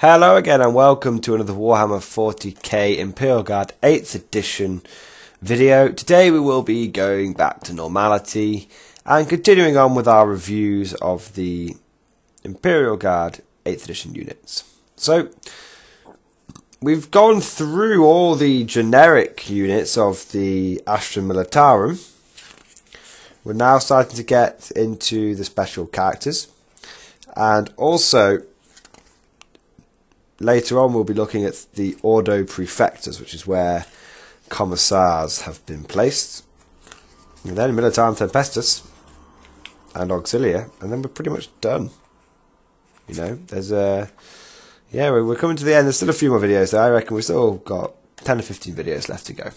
Hello again and welcome to another Warhammer 40k Imperial Guard 8th edition video. Today we will be going back to normality and continuing on with our reviews of the Imperial Guard 8th edition units. So we've gone through all the generic units of the Astra Militarum. We're now starting to get into the special characters, and also later on we'll be looking at the Ordo Prefectors, which is where commissars have been placed. And then Militarum Tempestus and Auxilia, and then we're pretty much done. You know, there's we're coming to the end. There's still a few more videos there. I reckon we've still got 10 or 15 videos left to go.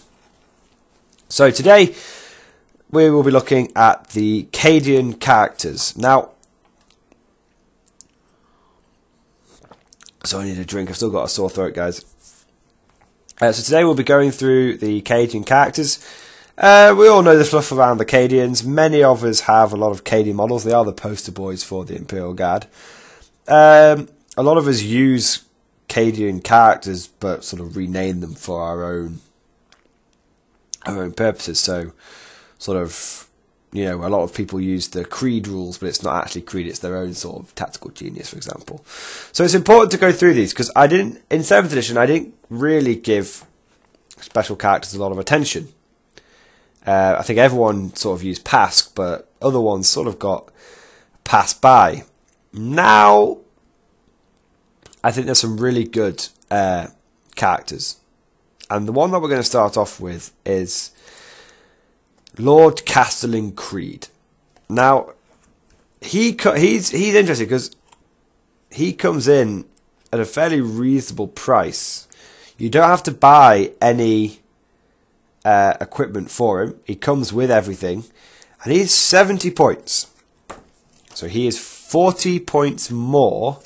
So today we will be looking at the Cadian characters. Now, so I need a drink. I've still got a sore throat, guys. So today we'll be going through the Cadian characters. We all know the fluff around the Cadians. Many of us have a lot of Cadian models. They are the poster boys for the Imperial Guard. A lot of us use Cadian characters, but sort of rename them for our own purposes. So, sort of, you know, a lot of people use the Creed rules, but it's not actually Creed, it's their own sort of tactical genius, for example. So it's important to go through these, because in 7th edition, I didn't really give special characters a lot of attention. I think everyone sort of used Pask, but other ones sort of got passed by. Now, I think there's some really good characters. And the one that we're going to start off with is Lord Castellan Creed. Now, he's interesting because he comes in at a fairly reasonable price. You don't have to buy any equipment for him. He comes with everything, and he's 70 points. So he is 40 points more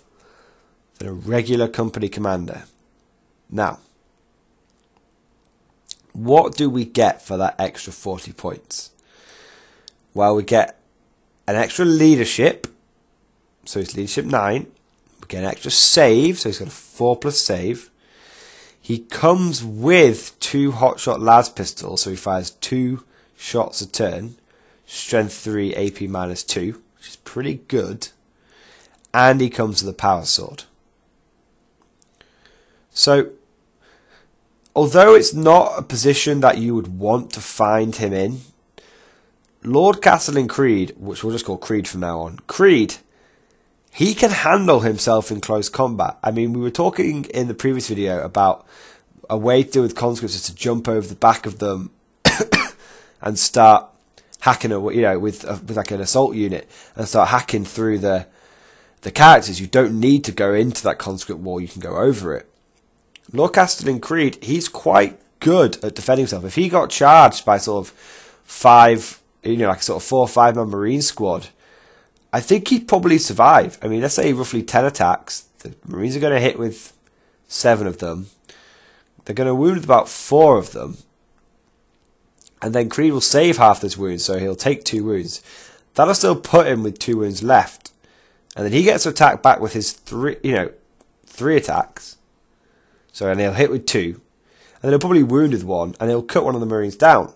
than a regular company commander. Now, what do we get for that extra 40 points? Well, we get an extra leadership, so it's leadership 9. We get an extra save, so he's got a 4+ save. He comes with 2 hotshot las pistols, so he fires 2 shots a turn. Strength 3, AP -2, which is pretty good. And he comes with a power sword. So, although it's not a position that you would want to find him in, Lord Castellan Creed, which we'll just call Creed from now on, Creed, he can handle himself in close combat. I mean, we were talking in the previous video about a way to deal with conscripts is to jump over the back of them and start hacking, you know, with like an assault unit and start hacking through the characters. You don't need to go into that conscript wall, you can go over it. Lord Castellan Creed, he's quite good at defending himself. If he got charged by sort of 5, you know, like sort of 4 or 5 man Marine squad, I think he'd probably survive. I mean, let's say roughly 10 attacks. The Marines are going to hit with 7 of them. They're going to wound with about 4 of them. And then Creed will save half those wounds, so he'll take 2 wounds. That'll still put him with 2 wounds left. And then he gets to attack back with his 3 attacks. So, and he'll hit with 2, and then he'll probably wound with 1, and he'll cut one of the Marines down.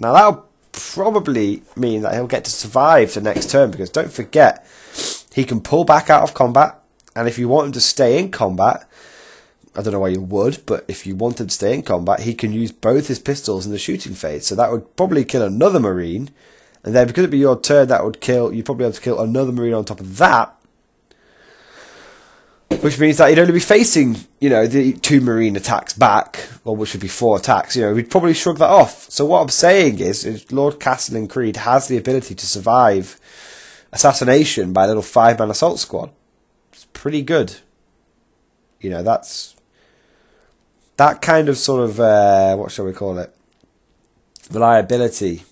Now, that'll probably mean that he'll get to survive the next turn, because don't forget, he can pull back out of combat, and if you want him to stay in combat, I don't know why you would, but if you want him to stay in combat, he can use both his pistols in the shooting phase, so that would probably kill another Marine, and then because it'd be your turn, that would kill, you'd probably have to kill another Marine on top of that, which means that he'd only be facing, you know, the 2 Marine attacks back, or which would be 4 attacks. You know, we'd probably shrug that off. So what I'm saying is Lord Castellan Creed has the ability to survive assassination by a little 5-man assault squad. It's pretty good. You know, that's that kind of sort of what shall we call it? Reliability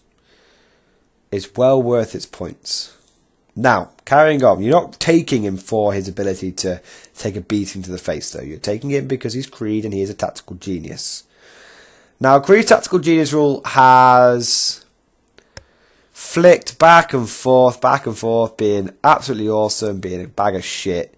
is well worth its points. Now, carrying on, you're not taking him for his ability to take a beating to the face, though. You're taking him because he's Creed and he is a tactical genius. Now, Creed's tactical genius rule has flicked back and forth, being absolutely awesome, being a bag of shit.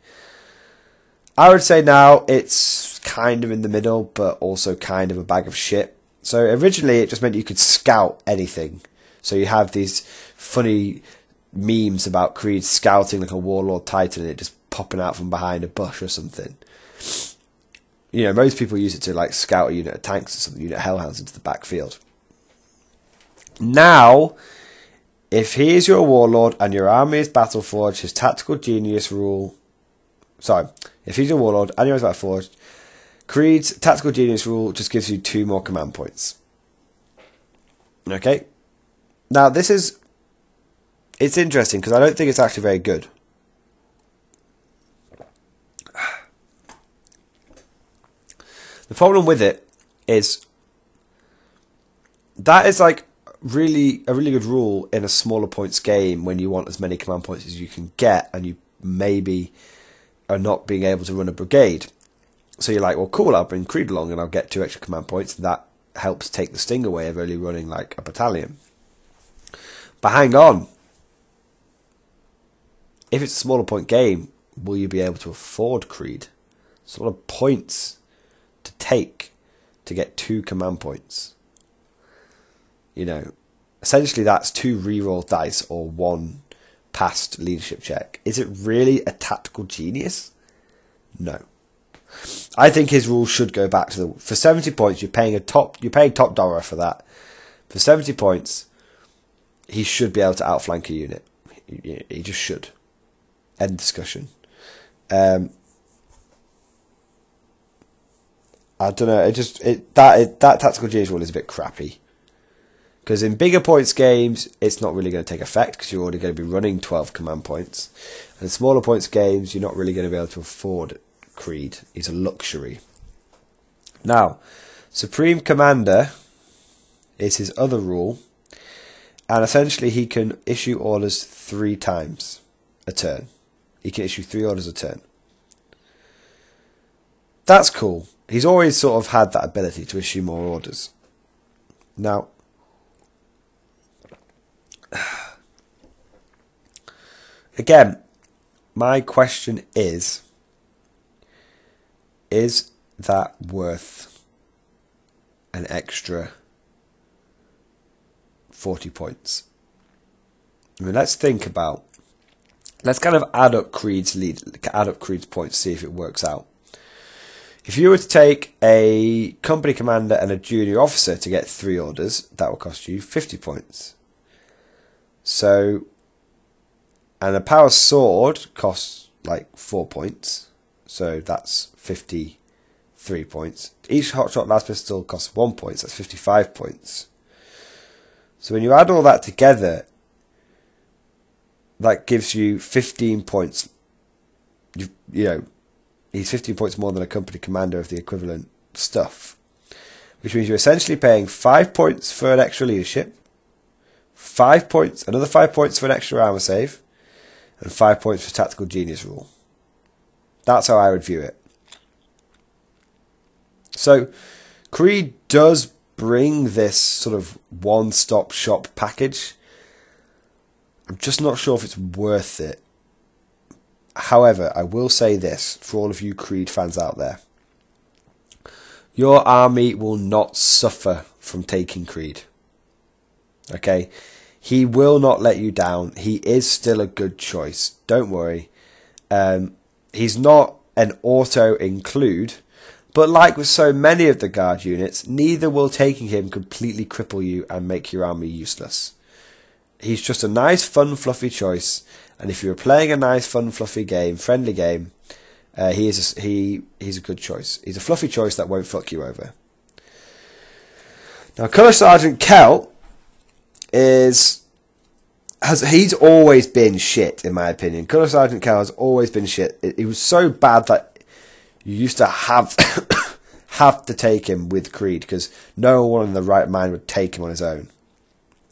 I would say now it's kind of in the middle, but also kind of a bag of shit. So originally it just meant you could scout anything. So you have these funny memes about Creed scouting like a Warlord Titan and it just popping out from behind a bush or something. You know, most people use it to like scout a unit of tanks or something, unit of Hellhounds into the backfield. Now, if he is your Warlord and your army is Battleforged, his Tactical Genius rule... Sorry, if he's your Warlord and your army is Battleforged, Creed's Tactical Genius rule just gives you 2 more command points. Okay? Now, this is... It's interesting, because I don't think it's actually very good. The problem with it is... That is like a really good rule in a smaller points game when you want as many command points as you can get and you maybe are not being able to run a brigade. So you're like, well, cool, I'll bring Creed along and I'll get 2 extra command points. That helps take the sting away of only running like a battalion. But hang on. If it's a smaller point game, will you be able to afford Creed? It's a lot of points to take to get 2 command points. You know, essentially that's 2 reroll dice or 1 past leadership check. Is it really a tactical genius? No. I think his rules should go back to for 70 points. You're paying top dollar for that. For 70 points, he should be able to outflank a unit. He just should. End discussion. I don't know. That tactical genius rule is a bit crappy. Because in bigger points games, it's not really going to take effect because you're already going to be running 12 command points. And in smaller points games, you're not really going to be able to afford Creed. He's a luxury. Now, Supreme Commander is his other rule. And essentially he can issue orders 3 times a turn. He can issue 3 orders a turn. That's cool. He's always sort of had that ability to issue more orders. Now, again, my question is that worth an extra 40 points? I mean, let's kind of add up Creed's points, see if it works out. If you were to take a company commander and a junior officer to get 3 orders, that will cost you 50 points. So, and a power sword costs like 4 points, so that's 53 points. Each hotshot las pistol costs 1 point, so that's 55 points. So when you add all that together, that gives you 15 points. You know, he's 15 points more than a company commander of the equivalent stuff. Which means you're essentially paying 5 points for an extra leadership, 5 points, another 5 points for an extra armor save, and 5 points for tactical genius rule. That's how I would view it. So, Creed does bring this sort of one-stop shop package. I'm just not sure if it's worth it. However, I will say this for all of you Creed fans out there. Your army will not suffer from taking Creed. Okay? He will not let you down. He is still a good choice. Don't worry. He's not an auto-include, but like with so many of the guard units, neither will taking him completely cripple you and make your army useless. He's just a nice, fun, fluffy choice, and if you're playing a nice, fun, fluffy game, friendly game, he's a good choice. He's a fluffy choice that won't fuck you over. Now, Colour Sergeant Kell he's always been shit, in my opinion. Colour Sergeant Kell has always been shit. It was so bad that you used to have to take him with Creed because no one in the right mind would take him on his own.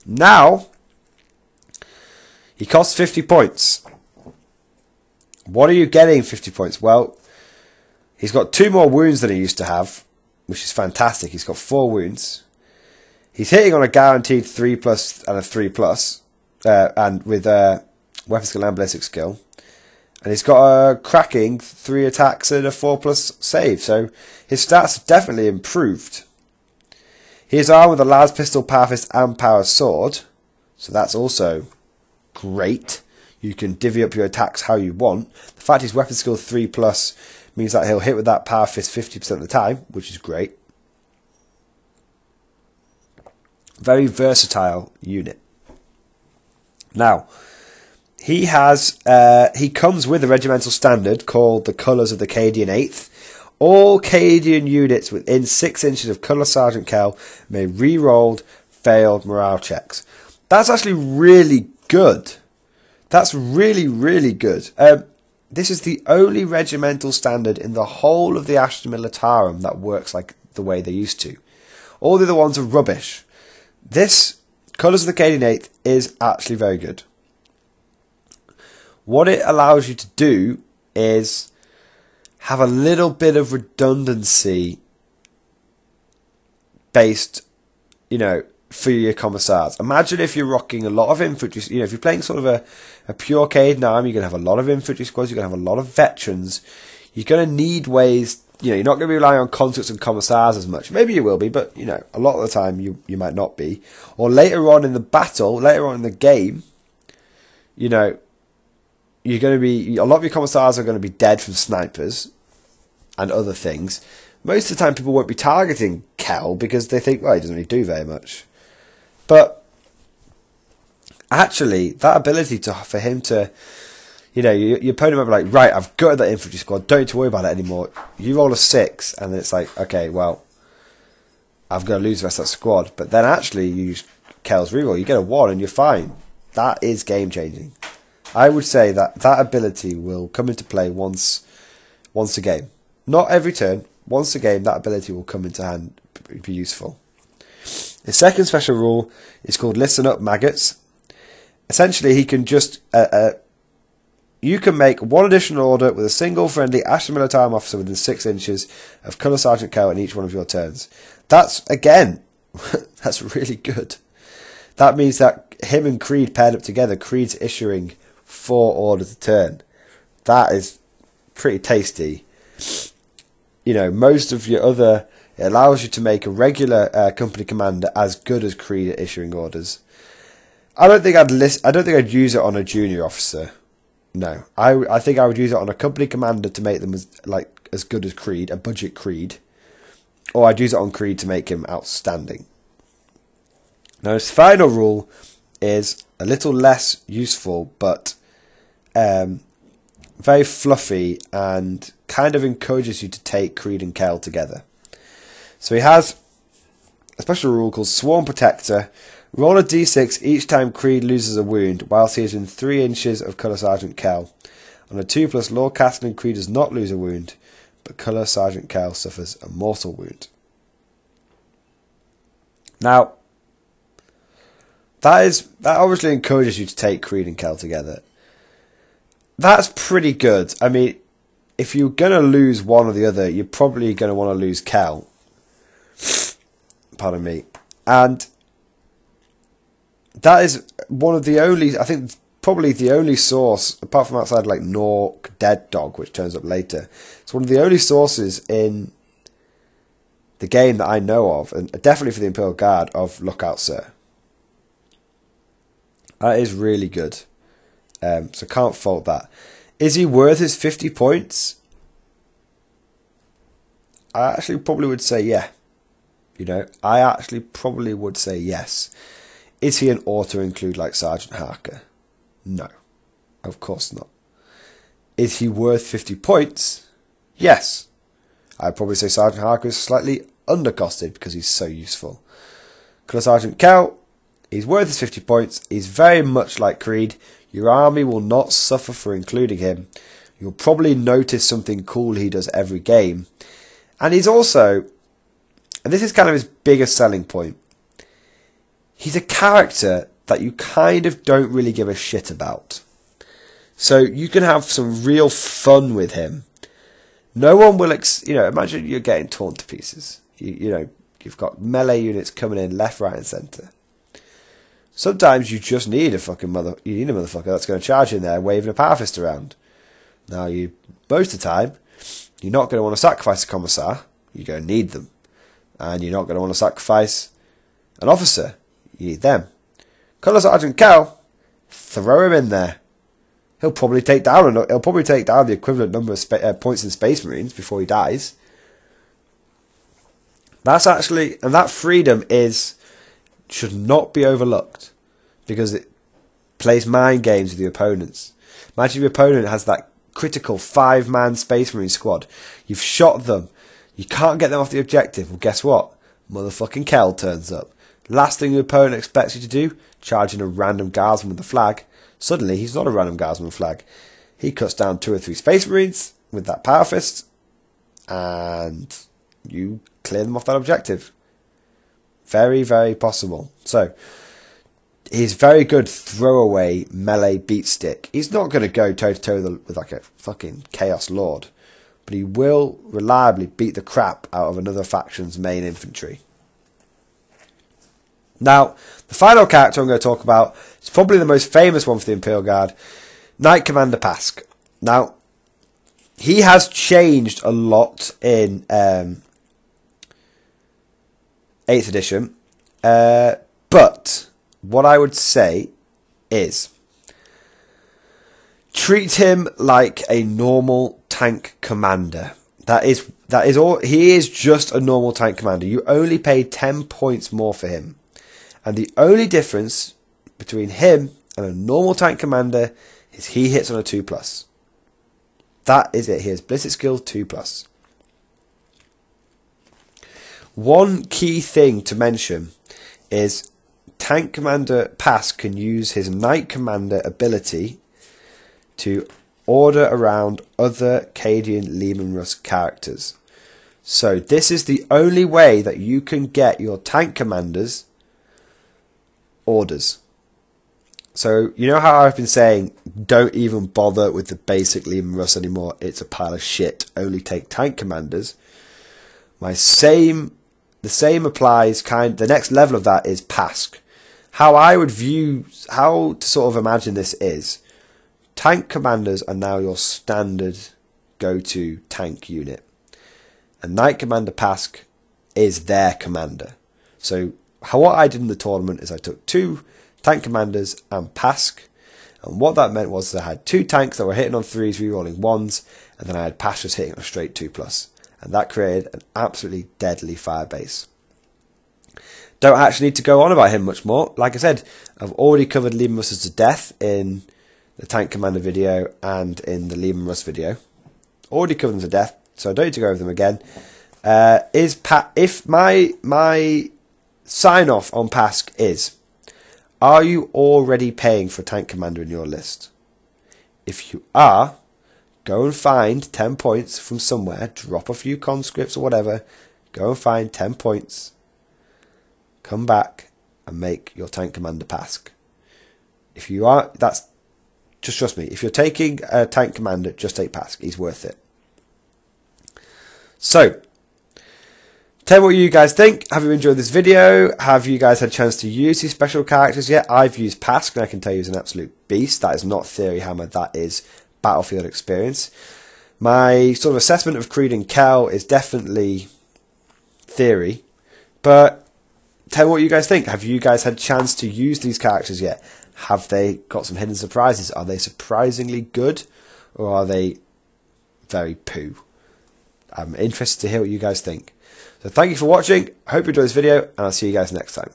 Now, he costs 50 points. What are you getting 50 points? Well, he's got 2 more wounds than he used to have, which is fantastic. He's got 4 wounds. He's hitting on a guaranteed 3+ and a 3+, and with weapon skill and ballistic skill. And he's got a cracking 3 attacks and a 4+ save. So his stats have definitely improved. He is armed with a las pistol, power fist and power sword. So that's also great. You can divvy up your attacks how you want. The fact he's weapon skill 3+ means that he'll hit with that power fist 50% of the time, which is great. Very versatile unit. Now, he comes with a regimental standard called the Colours of the Cadian 8th. All Cadian units within 6 inches of Colour Sergeant Kell may re-rolled failed morale checks. That's actually really good. That's really, really good. This is the only regimental standard in the whole of the Astra Militarum that works like the way they used to. All the other ones are rubbish. This Colours of the Cadian 8th is actually very good. What it allows you to do is have a little bit of redundancy based, for your commissars. Imagine if you're rocking a lot of infantry, if you're playing sort of a pure Caden army, you're going to have a lot of infantry squads, you're going to have a lot of veterans. You're going to need ways, you're not going to be relying on conscripts and commissars as much. Maybe you will be, but, a lot of the time you might not be. Or later on in the battle, later on in the game, you're going to be, a lot of your commissars are going to be dead from snipers and other things. Most of the time people won't be targeting Kell because they think, well, he doesn't really do very much. But actually, that ability for him to, your opponent might be like, right, I've gutted that infantry squad, don't need to worry about it anymore. You roll a 6, and then it's like, okay, well, I've got to lose the rest of that squad. But then actually, you use Kell's reroll, you get a 1 and you're fine. That is game changing. I would say that ability will come into play once a game. Not every turn. Once a game, that ability will come into hand, be useful. The second special rule is called Listen Up, Maggots. Essentially, he can just... you can make 1 additional order with a single friendly Astra Militarum officer within 6 inches of Colour Sergeant Kell in each one of your turns. That's, again, that's really good. That means that him and Creed paired up together, Creed's issuing 4 orders a turn. That is pretty tasty. Most of your other... It allows you to make a regular company commander as good as Creed at issuing orders. I don't think I'd use it on a junior officer. No. I think I would use it on a company commander to make them as good as Creed, a budget Creed. Or I'd use it on Creed to make him outstanding. Now, his final rule is a little less useful, but very fluffy and kind of encourages you to take Creed and Kell together. So he has a special rule called Swarm Protector. Roll a d6 each time Creed loses a wound whilst he is in 3 inches of Colour Sergeant Kell. On a 2+, Lord Castellan Creed does not lose a wound, but Colour Sergeant Kell suffers a mortal wound. Now, that obviously encourages you to take Creed and Kell together. That's pretty good. I mean, if you're going to lose one or the other, you're probably going to want to lose Kell. Pardon me. And that is one of the only, I think, probably the only source, apart from outside like Nork, Dead Dog, which turns up later. It's one of the only sources in the game that I know of, and definitely for the Imperial Guard, of Look Out Sir. That is really good. So can't fault that. Is he worth his 50 points? I actually probably would say yeah. I actually probably would say yes. Is he an auto-include like Sergeant Harker? No. Of course not. Is he worth 50 points? Yes. I'd probably say Sergeant Harker is slightly undercosted because he's so useful. Colour Sergeant Kell, he's worth his 50 points. He's very much like Creed. Your army will not suffer for including him. You'll probably notice something cool he does every game. And he's also, and this is kind of his biggest selling point, he's a character that you kind of don't really give a shit about. So you can have some real fun with him. No one will, imagine you're getting torn to pieces. You've got melee units coming in left, right and centre. Sometimes you just need a fucking motherfucker that's going to charge in there waving a power fist around. Now, most of the time, you're not going to want to sacrifice a commissar. You're going to need them. And you're not going to want to sacrifice an officer. You need them. Colour Sergeant Kell, throw him in there. He'll probably take down the equivalent number of points in Space Marines before he dies. That's actually, and that freedom should not be overlooked, because it plays mind games with your opponents. Imagine your opponent has that critical 5-man Space Marine squad. You've shot them. You can't get them off the objective. Well, guess what? Motherfucking Kell turns up. Last thing your opponent expects you to do, charge in a random guardsman with a flag. Suddenly, he's not a random guardsman flag. He cuts down 2 or 3 Space Marines with that Power Fist, and you clear them off that objective. Very, very possible. So, he's very good throwaway melee beat stick. He's not going to go toe-to-toe with like a fucking Chaos Lord, but he will reliably beat the crap out of another faction's main infantry. Now, the final character I'm going to talk about is probably the most famous one for the Imperial Guard, Knight Commander Pask. Now, he has changed a lot in 8th edition, but what I would say is treat him like a normal tank commander. That is all. He is just a normal tank commander. You only pay 10 points more for him. And the only difference between him and a normal tank commander is he hits on a 2+. That is it. He has Ballistic Skill 2+. One key thing to mention is Tank Commander Pask can use his Knight Commander ability to order around other Cadian Leman Russ characters. So this is the only way that you can get your tank commanders orders. So you know how I've been saying don't even bother with the basic Leman Russ anymore, it's a pile of shit, only take tank commanders. The same applies, the next level of that is Pask. How to sort of imagine this is, tank commanders are now your standard go-to tank unit. And Knight Commander Pask is their commander. So what I did in the tournament is I took 2 tank commanders and Pask. And what that meant was I had 2 tanks that were hitting on 3s, rerolling 1s. And then I had Pask just hitting on a straight 2+. And that created an absolutely deadly firebase. Don't actually need to go on about him much more. Like I said, I've already covered Leman Russes to death in the Tank Commander video and in the Leman Russ video. Already covered them to death, so I don't need to go over them again. If my sign off on Pask is, are you already paying for a Tank Commander in your list? If you are, go and find 10 points from somewhere, drop a few conscripts or whatever, go and find 10 points, come back and make your Tank Commander Pask. If you are, just trust me, if you're taking a Tank Commander, just take Pask, he's worth it. So, tell me what you guys think. Have you enjoyed this video? Have you guys had a chance to use these special characters yet? I've used Pask and I can tell you he's an absolute beast. That is not Theory Hammer, that is Battlefield experience. My sort of assessment of Creed and Kell is definitely theory, but tell me what you guys think. Have you guys had a chance to use these characters yet? Have they got some hidden surprises? Are they surprisingly good, or are they very poo? I'm interested to hear what you guys think. So thank you for watching. I hope you enjoyed this video, and I'll see you guys next time.